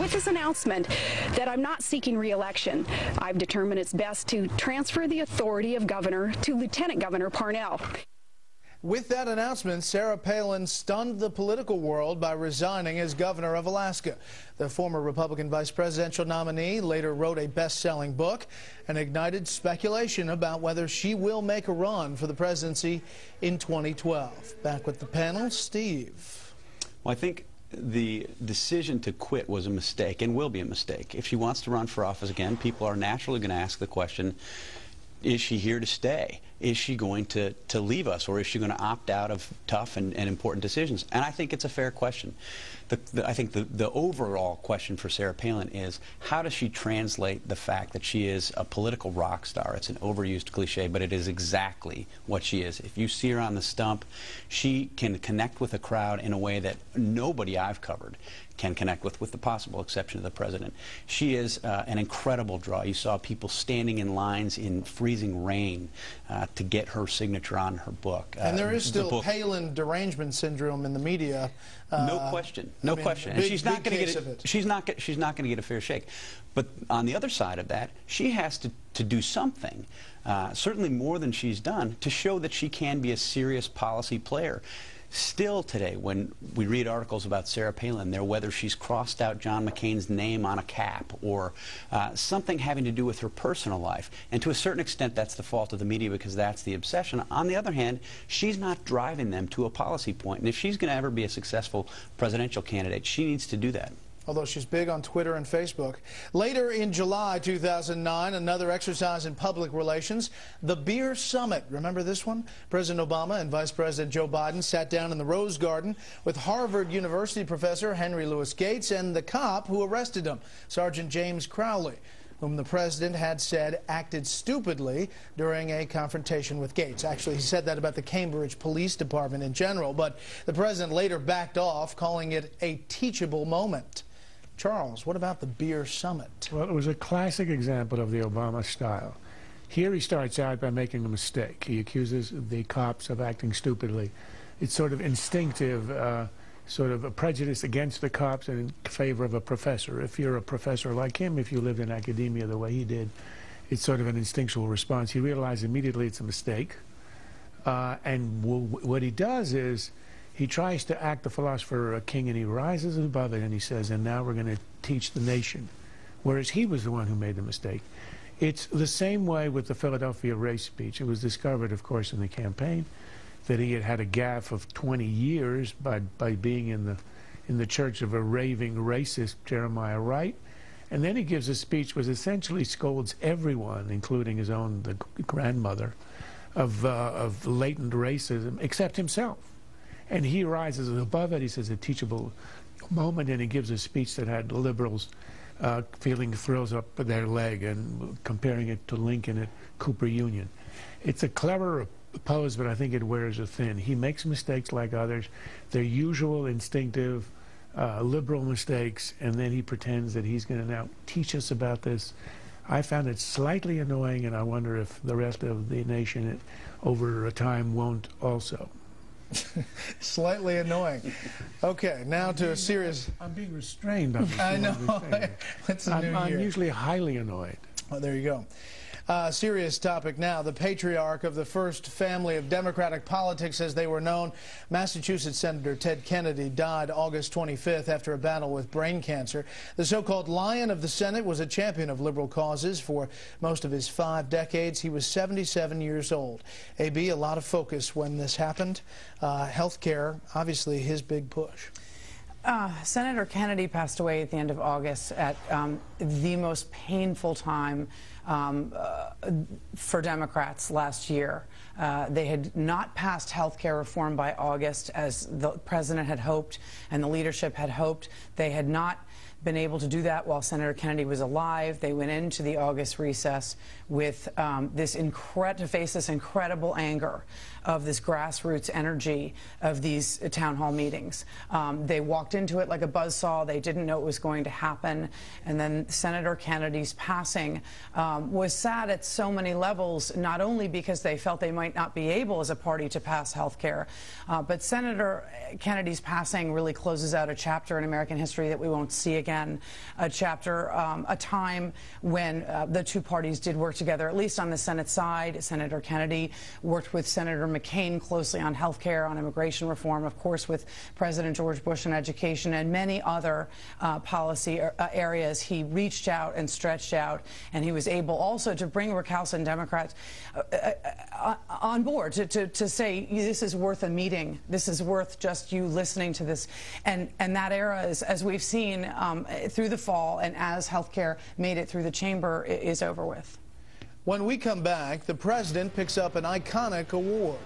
with this announcement that I'm not seeking re-election. I've determined it's best to transfer the authority of governor to Lieutenant Governor Parnell. With that announcement, Sarah Palin stunned the political world by resigning as governor of Alaska. The former Republican vice presidential nominee later wrote a best-selling book and ignited speculation about whether she will make a run for the presidency in 2012. Back with the panel, Steve. Well, I think the decision to quit was a mistake and will be a mistake. If she wants to run for office again, people are naturally going to ask the question, is she here to stay? Is she going to leave us, or is she going to opt out of tough and important decisions? And I think it's a fair question. I think the overall question for Sarah Palin is, how does she translate the fact that she is a political rock star? It's an overused cliche, but it is exactly what she is. If you see her on the stump, she can connect with a crowd in a way that nobody I've covered can connect with the possible exception of the president. She is an incredible draw. You saw people standing in lines in freezing rain to get her signature on her book. And there is still Palin derangement syndrome in the media. No question, no question. And she's not going to get it. She's not going to get a fair shake. But on the other side of that, she has to do something, certainly more than she's done, to show that she can be a serious policy player. Still today, when we read articles about Sarah Palin, they're whether she's crossed out John McCain's name on a cap or something having to do with her personal life. And to a certain extent, that's the fault of the media because that's the obsession. On the other hand, she's not driving them to a policy point. And if she's going to ever be a successful presidential candidate, she needs to do that. Although she's big on Twitter and Facebook. Later in July 2009, another exercise in public relations, the Beer Summit. Remember this one? President Obama and Vice President Joe Biden sat down in the Rose Garden with Harvard University professor Henry Louis Gates and the cop who arrested him, Sergeant James Crowley, whom the president had said acted stupidly during a confrontation with Gates. Actually, he said that about the Cambridge Police Department in general, but the president later backed off, calling it a teachable moment. Charles, what about the Beer Summit? Well, it was a classic example of the Obama style. Here he starts out by making a mistake. He accuses the cops of acting stupidly. It's sort of instinctive, sort of a prejudice against the cops and in favor of a professor. If you're a professor like him, if you lived in academia the way he did, it's sort of an instinctual response. He realizes immediately it's a mistake. What he does is, he tries to act the philosopher king, and he rises above it and he says, and now we're going to teach the nation. Whereas he was the one who made the mistake. It's the same way with the Philadelphia race speech. It was discovered, of course, in the campaign that he had a gaffe of 20 years by being in the church of a raving racist, Jeremiah Wright. And then he gives a speech which essentially scolds everyone, including his own grandmother, of latent racism, except himself. And he rises above it. He says a teachable moment, and he gives a speech that had liberals feeling thrills up their leg and comparing it to Lincoln at Cooper Union. It's a clever pose, but I think it wears a thin. He makes mistakes like others. They're usual, instinctive, liberal mistakes, and then he pretends that he's going to now teach us about this. I found it slightly annoying, and I wonder if the rest of the nation over time won't also. Slightly annoying. Okay, now to a serious... I'm being restrained. I know. It's a new year. I'm usually highly annoyed. Oh, there you go. Serious topic now. The patriarch of the first family of Democratic politics as they were known, Massachusetts Senator Ted Kennedy, died August 25th after a battle with brain cancer. The so-called Lion of the Senate was a champion of liberal causes for most of his 5 decades. He was 77 years old. A.B., a lot of focus when this happened. Health care, obviously his big push. Senator Kennedy passed away at the end of August at the most painful time for Democrats last year. They had not passed health care reform by August as the president had hoped and the leadership had hoped. They had not been able to do that while Senator Kennedy was alive. They went into the August recess with to face this incredible anger of this grassroots energy of these town hall meetings. They walked into it like a buzzsaw. They didn't know it was going to happen. And then Senator Kennedy's passing was sad at so many levels, not only because they felt they might not be able as a party to pass health care, but Senator Kennedy's passing really closes out a chapter in American history that we won't see again. again a chapter, a time when the two parties did work together, at least on the Senate side. Senator Kennedy worked with Senator McCain closely on health care, on immigration reform, of course, with President George Bush on education and many other policy areas. He reached out and stretched out, and he was able also to bring recalcitrant Democrats on board to say, this is worth a meeting. This is worth just you listening to this. And that era, is, as we've seen through the fall and as health care made it through the chamber, is over with. When we come back, the president picks up an iconic award.